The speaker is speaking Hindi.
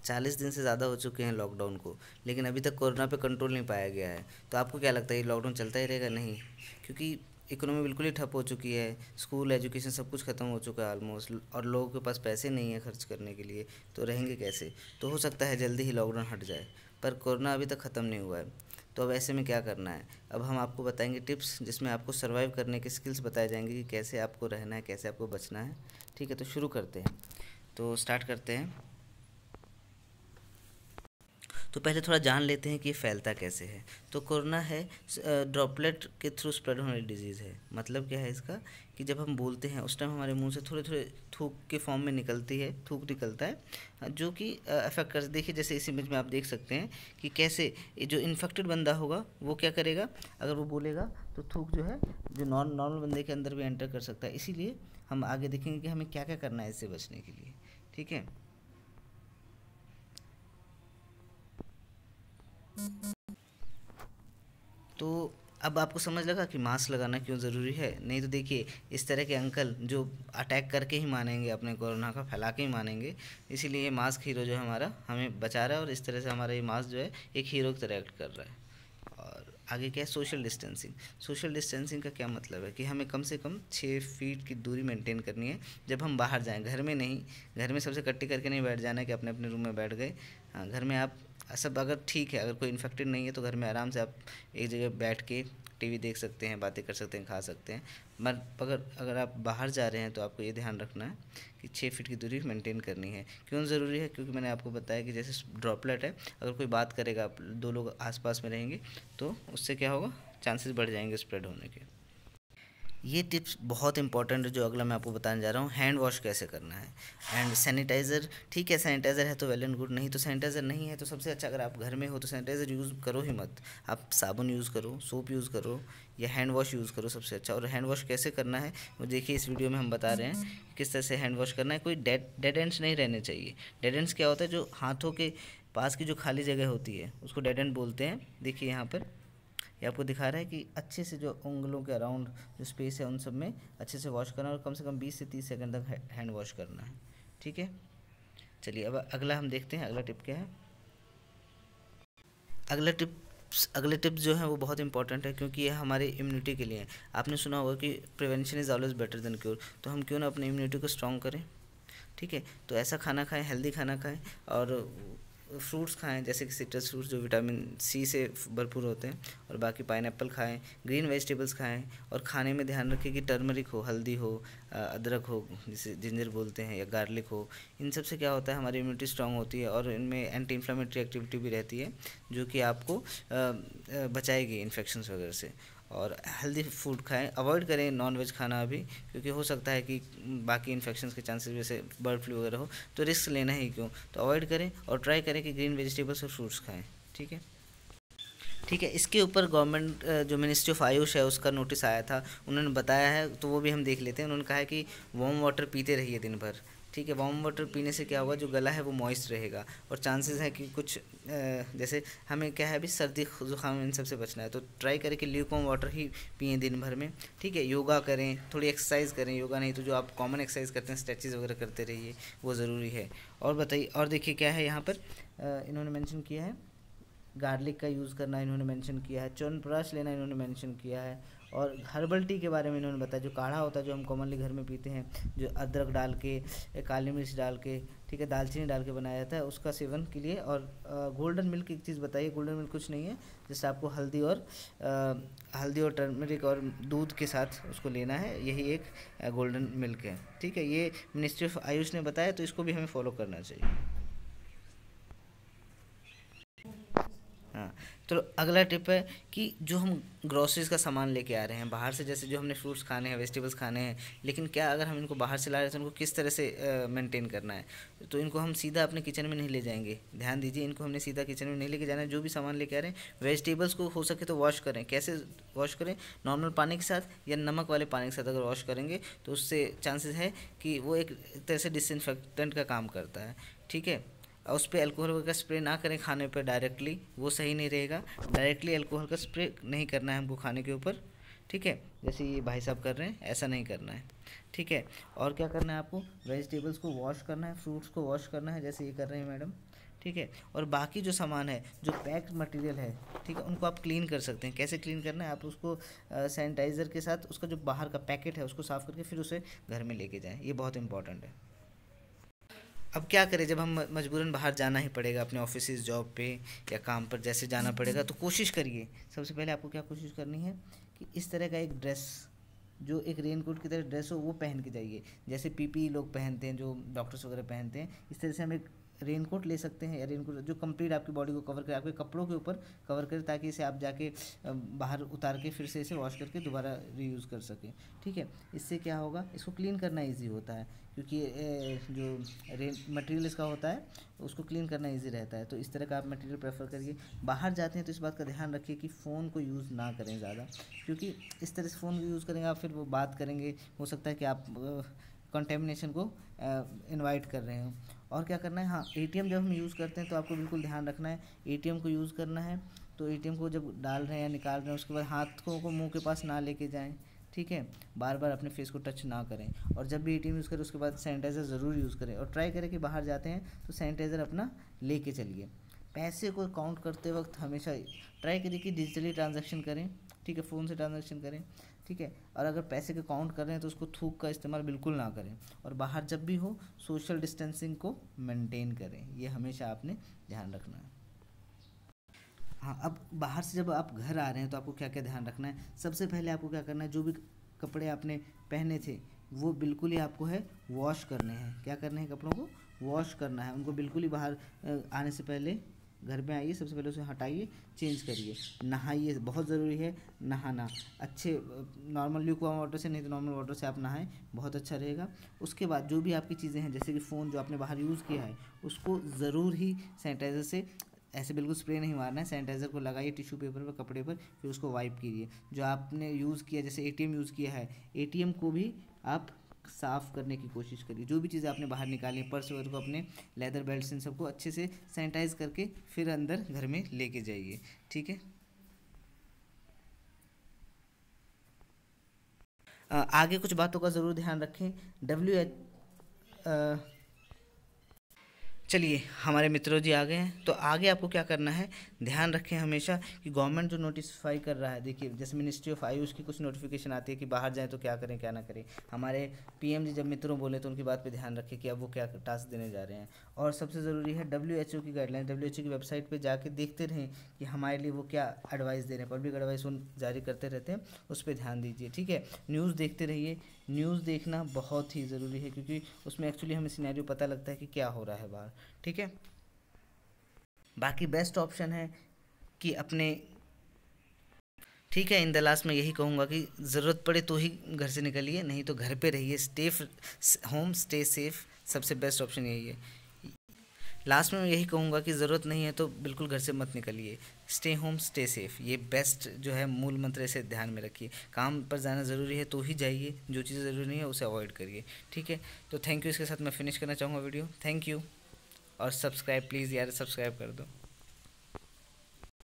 40 दिन से ज़्यादा हो चुके हैं लॉकडाउन को, लेकिन अभी तक कोरोना पे कंट्रोल नहीं पाया गया है। तो आपको क्या लगता है ये लॉकडाउन चलता ही रहेगा? नहीं, क्योंकि इकोनॉमी बिल्कुल ही ठप हो चुकी है, स्कूल एजुकेशन सब कुछ ख़त्म हो चुका है ऑलमोस्ट, और लोगों के पास पैसे नहीं है खर्च करने के लिए, तो रहेंगे कैसे? तो हो सकता है जल्दी ही लॉकडाउन हट जाए, पर कोरोना अभी तक ख़त्म नहीं हुआ है। तो अब ऐसे में क्या करना है? अब हम आपको बताएंगे टिप्स, जिसमें आपको सर्वाइव करने के स्किल्स बताए जाएंगे कि कैसे आपको रहना है, कैसे आपको बचना है। ठीक है, तो शुरू करते हैं। तो स्टार्ट करते हैं। तो पहले थोड़ा जान लेते हैं कि ये फैलता कैसे है। तो कोरोना है ड्रॉपलेट के थ्रू स्प्रेड होने वाली डिजीज़ है। मतलब क्या है इसका, कि जब हम बोलते हैं उस टाइम हमारे मुंह से थोड़े थोड़े थूक के फॉर्म में निकलती है, थूक निकलता है, जो कि अफेक्ट कर, देखिए जैसे इस इमेज में आप देख सकते हैं कि कैसे ये जो इन्फेक्टेड बंदा होगा वो क्या करेगा, अगर वो बोलेगा तो थूक जो है जो नॉर्मल बंदे के अंदर भी एंटर कर सकता है। इसीलिए हम आगे देखेंगे कि हमें क्या क्या करना है इससे बचने के लिए। ठीक है, तो अब आपको समझ लगा कि मास्क लगाना क्यों ज़रूरी है? नहीं तो देखिए इस तरह के अंकल जो अटैक करके ही मानेंगे, अपने कोरोना का फैला के ही मानेंगे। इसीलिए ये मास्क हीरो जो है हमारा हमें बचा रहा है, और इस तरह से हमारा ये मास्क जो है एक हीरो की तरह एक्ट कर रहा है। और आगे क्या है, सोशल डिस्टेंसिंग। सोशल डिस्टेंसिंग का क्या मतलब है कि हमें कम से कम 6 फीट की दूरी मेंटेन करनी है जब हम बाहर जाएं, घर में नहीं। घर में सबसे कट्टी करके नहीं बैठ जाना है कि अपने अपने रूम में बैठ गए। हाँ, घर में आप सब अगर ठीक है, अगर कोई इन्फेक्टेड नहीं है तो घर में आराम से आप एक जगह बैठ के टीवी देख सकते हैं, बातें कर सकते हैं, खा सकते हैं। मगर अगर आप बाहर जा रहे हैं तो आपको ये ध्यान रखना है कि 6 फीट की दूरी मेंटेन करनी है। क्यों ज़रूरी है? क्योंकि मैंने आपको बताया कि जैसे ड्रॉपलेट है, अगर कोई बात करेगा, आप दो लोग आसपास में रहेंगे तो उससे क्या होगा, चांसेस बढ़ जाएंगे स्प्रेड होने के। ये टिप्स बहुत इंपॉर्टेंट है जो अगला मैं आपको बताने जा रहा हूँ, हैंड वॉश कैसे करना है। एंड सैनिटाइज़र, ठीक है सैनिटाइज़र है तो वेल एंड गुड, नहीं तो सैनिटाइज़र नहीं है तो सबसे अच्छा, अगर आप घर में हो तो सैनिटाइज़र यूज़ करो ही मत। आप साबुन यूज़ करो, सोप यूज़ करो, या हैंड वॉश यूज़ करो सबसे अच्छा। और हैंड वॉश कैसे करना है वो देखिए इस वीडियो में हम बता रहे हैं कि किस तरह से हैंड वॉश करना है। कोई डेड एंड्स नहीं रहने चाहिए। डेड एंड्स क्या होता है, जो हाथों के पास की जो खाली जगह होती है उसको डेड एंड बोलते हैं। देखिए यहाँ पर ये आपको दिखा रहा है कि अच्छे से जो उंगलों के अराउंड जो स्पेस है उन सब में अच्छे से वॉश करना है, और कम से कम 20 से 30 सेकंड तक हैंड वॉश करना है। ठीक है, चलिए अब अगला हम देखते हैं अगला टिप क्या है। अगले टिप्स जो हैं वो बहुत इंपॉर्टेंट है, क्योंकि ये हमारे इम्यूनिटी के लिए है। आपने सुना होगा कि prevention is always better than cure. तो हम क्यों ना अपनी इम्यूनिटी को स्ट्रॉन्ग करें। ठीक है, तो ऐसा खाना खाएं, हेल्दी खाना खाएं, और फ्रूट्स खाएं जैसे कि सिट्रस फ्रूट्स जो विटामिन सी से भरपूर होते हैं, और बाकी पाइनएप्पल खाएं, ग्रीन वेजिटेबल्स खाएं, और खाने में ध्यान रखें कि टर्मरिक हो, हल्दी हो, अदरक हो जिसे जिंजर बोलते हैं, या गार्लिक हो। इन सब से क्या होता है, हमारी इम्यूनिटी स्ट्रांग होती है, और इनमें एंटी इन्फ्लामेटरी एक्टिविटी भी रहती है जो कि आपको बचाएगी इन्फेक्शंस वगैरह से। और हेल्दी फूड खाएं, अवॉइड करें नॉन वेज खाना अभी, क्योंकि हो सकता है कि बाकी इन्फेक्शंस के चांसेस जैसे बर्ड फ्लू वगैरह हो, तो रिस्क लेना ही क्यों। तो अवॉइड करें और ट्राई करें कि ग्रीन वेजिटेबल्स और फ्रूट्स खाएं। ठीक है, ठीक है, इसके ऊपर गवर्नमेंट जो मिनिस्ट्री ऑफ आयुष है उसका नोटिस आया था, उन्होंने बताया है, तो वो भी हम देख लेते हैं। उन्होंने कहा है कि वार्म वाटर पीते रहिए दिन भर। ठीक है, वार्म वाटर पीने से क्या होगा, जो गला है वो मॉइस्ट रहेगा, और चांसेस है कि कुछ जैसे हमें क्या है अभी सर्दी जुकाम इन सब से बचना है, तो ट्राई करें कि ल्यूकवार्म वाटर ही पिए दिन भर में। ठीक है, योगा करें, थोड़ी एक्सरसाइज करें, योगा नहीं तो जो आप कॉमन एक्सरसाइज करते हैं, स्ट्रेचेज वगैरह करते रहिए, वो ज़रूरी है। और बताइए, और देखिए क्या है यहाँ पर इन्होंने मेंशन किया है, गार्लिक का यूज़ करना इन्होंने मेंशन किया है, च्यवनप्राश लेना इन्होंने मेंशन किया है, और हर्बल टी के बारे में इन्होंने बताया, जो काढ़ा होता है जो हम कॉमनली घर में पीते हैं, जो अदरक डाल के, काली मिर्च डाल के, ठीक है, दालचीनी डाल के बनाया जाता है, उसका सेवन के लिए। और गोल्डन मिल्क की एक चीज़ बताइए, गोल्डन मिल्क कुछ नहीं है, जैसे आपको हल्दी और टर्मरिक और दूध के साथ उसको लेना है, यही एक गोल्डन मिल्क है। ठीक है, ये मिनिस्ट्री ऑफ आयुष ने बताया, तो इसको भी हमें फॉलो करना चाहिए। हाँ, तो अगला टिप है कि जो हम ग्रोसरीज का सामान लेके आ रहे हैं बाहर से, जैसे जो हमने फ्रूट्स खाने हैं, वेजिटेबल्स खाने हैं, लेकिन क्या अगर हम इनको बाहर से ला रहे हैं तो इनको किस तरह से मेंटेन करना है। तो इनको हम सीधा अपने किचन में नहीं ले जाएंगे, ध्यान दीजिए, इनको हमने सीधा किचन में नहीं लेके जाना है। जो भी सामान लेके आ रहे हैं, वेजिटेबल्स को हो सके तो वॉश करें। कैसे वॉश करें, नॉर्मल पानी के साथ या नमक वाले पानी के साथ अगर वॉश करेंगे तो उससे चांसेस है कि वो एक तरह से डिसइंफेक्टेंट का काम करता है। ठीक है, और उस पर अल्कोहल वगैरह स्प्रे ना करें खाने पर डायरेक्टली, वो सही नहीं रहेगा। डायरेक्टली अल्कोहल का स्प्रे नहीं करना है हमको खाने के ऊपर। ठीक है, जैसे ये भाई साहब कर रहे हैं, ऐसा नहीं करना है। ठीक है, और क्या करना है आपको, वेजिटेबल्स को वॉश करना है, फ्रूट्स को वॉश करना है, जैसे ये कर रहे हैं मैडम। ठीक है, और बाकी जो सामान है, जो पैक्ड मटेरियल है, ठीक है, उनको आप क्लीन कर सकते हैं। कैसे क्लीन करना है, आप उसको सैनिटाइज़र के साथ उसका जो बाहर का पैकेट है उसको साफ़ करके फिर उसे घर में लेके जाएं, ये बहुत इंपॉर्टेंट है। अब क्या करें, जब हम मजबूरन बाहर जाना ही पड़ेगा अपने ऑफिस जॉब पे या काम पर जैसे जाना पड़ेगा, तो कोशिश करिए, सबसे पहले आपको क्या कोशिश करनी है कि इस तरह का एक ड्रेस, जो एक रेनकोट की तरह ड्रेस हो, वो पहन के जाइए। जैसे पीपीई लोग पहनते हैं, जो डॉक्टर्स वगैरह पहनते हैं, इस तरह से हम एक रेनकोट ले सकते हैं, या रेनकोट जो कंप्लीट आपकी बॉडी को कवर करे, आपके कपड़ों के ऊपर कवर करे, ताकि इसे आप जाके बाहर उतार के फिर से इसे वॉश करके दोबारा रीयूज़ कर सकें। ठीक है, इससे क्या होगा, इसको क्लीन करना ईजी होता है, क्योंकि जो मटेरियल इसका होता है उसको क्लीन करना ईजी रहता है। तो इस तरह का आप मटेरियल प्रेफर करिए। बाहर जाते हैं तो इस बात का ध्यान रखिए कि फ़ोन को यूज़ ना करें ज़्यादा, क्योंकि इस तरह से फ़ोन को यूज़ करेंगे आप, फिर वो बात करेंगे, हो सकता है कि आप कंटेमिनेशन को इनवाइट कर रहे हो। और क्या करना है, हाँ, एटीएम जब हम यूज़ करते हैं तो आपको बिल्कुल ध्यान रखना है, एटीएम को यूज़ करना है तो एटीएम को जब डाल रहे हैं या निकाल रहे हैं उसके बाद हाथों को मुंह के पास ना लेके जाएं। ठीक है, बार बार अपने फेस को टच ना करें, और जब भी एटीएम यूज़ करें उसके बाद सैनिटाइज़र ज़रूर यूज़ करें, और ट्राई करें कि बाहर जाते हैं तो सैनिटाइज़र अपना लेके चलिए। पैसे को काउंट करते वक्त हमेशा ट्राई करिए कि डिजिटली ट्रांजैक्शन करें। ठीक है, फ़ोन से ट्रांजैक्शन करें। ठीक है, और अगर पैसे के काउंट कर रहे हैं तो उसको थूक का इस्तेमाल बिल्कुल ना करें, और बाहर जब भी हो सोशल डिस्टेंसिंग को मेंटेन करें, ये हमेशा आपने ध्यान रखना है। हाँ, अब बाहर से जब आप घर आ रहे हैं तो आपको क्या क्या ध्यान रखना है। सबसे पहले आपको क्या करना है, जो भी कपड़े आपने पहने थे वो बिल्कुल ही आपको है वॉश करने हैं। क्या करने हैं, कपड़ों को वॉश करना है, उनको बिल्कुल ही बाहर आने से पहले, घर में आइए सबसे पहले उसे हटाइए, चेंज करिए, नहाइए, बहुत ज़रूरी है नहाना, अच्छे नॉर्मल ल्यूकवार्म वाटर से, नहीं तो नॉर्मल वाटर से आप नहाएं, बहुत अच्छा रहेगा। उसके बाद जो भी आपकी चीज़ें हैं, जैसे कि फ़ोन जो आपने बाहर यूज़ किया है उसको ज़रूर ही सैनिटाइज़र से, ऐसे बिल्कुल स्प्रे नहीं मारना है, सैनिटाइज़र को लगाइए टिश्यू पेपर पर, कपड़े पर, फिर उसको वाइप कीजिए। जो आपने यूज़ किया, जैसे एटीएम यूज़ किया है, एटीएम को भी आप साफ़ करने की कोशिश करिए। जो भी चीज़ें आपने बाहर निकाली, पर्स वगैरह को, अपने लेदर बेल्ट इन सबको अच्छे से सैनिटाइज़ करके फिर अंदर घर में लेके जाइए। ठीक है, आगे कुछ बातों का ज़रूर ध्यान रखें। चलिए, हमारे मित्रों जी आ गए हैं, तो आगे आपको क्या करना है, ध्यान रखें हमेशा कि गवर्नमेंट जो नोटिफाई कर रहा है, देखिए जैसे मिनिस्ट्री ऑफ आयुष की कुछ नोटिफिकेशन आती है कि बाहर जाएं तो क्या करें क्या ना करें। हमारे पीएम जी जब मित्रों बोले तो उनकी बात पे ध्यान रखें कि अब वो क्या टास्क देने जा रहे हैं। और सबसे ज़रूरी है WHO की गाइडलाइन, WHO की वेबसाइट पर जाके देखते रहें कि हमारे लिए वो क्या एडवाइस दे रहे हैं, पब्लिक एडवाइस वो जारी करते रहते हैं, उस पर ध्यान दीजिए। ठीक है, न्यूज़ देखते रहिए, न्यूज़ देखना बहुत ही ज़रूरी है, क्योंकि उसमें एक्चुअली हमें सिनेरियो पता लगता है कि क्या हो रहा है बाहर। ठीक है, बाकी बेस्ट ऑप्शन है कि अपने, ठीक है, इन द लास्ट में यही कहूँगा कि ज़रूरत पड़े तो ही घर से निकलिए, नहीं तो घर पे रहिए, स्टे होम, स्टे सेफ, सबसे बेस्ट ऑप्शन यही है। लास्ट में मैं यही कहूँगा कि ज़रूरत नहीं है तो बिल्कुल घर से मत निकलिए, स्टे होम स्टे सेफ, ये बेस्ट जो है मूल मंत्र, इसे ध्यान में रखिए। काम पर जाना ज़रूरी है तो ही जाइए, जो चीज़ें ज़रूरी नहीं है उसे अवॉइड करिए। ठीक है, तो थैंक यू, इसके साथ मैं फिनिश करना चाहूँगा वीडियो। थैंक यू, और सब्सक्राइब प्लीज़ यार, सब्सक्राइब कर दो।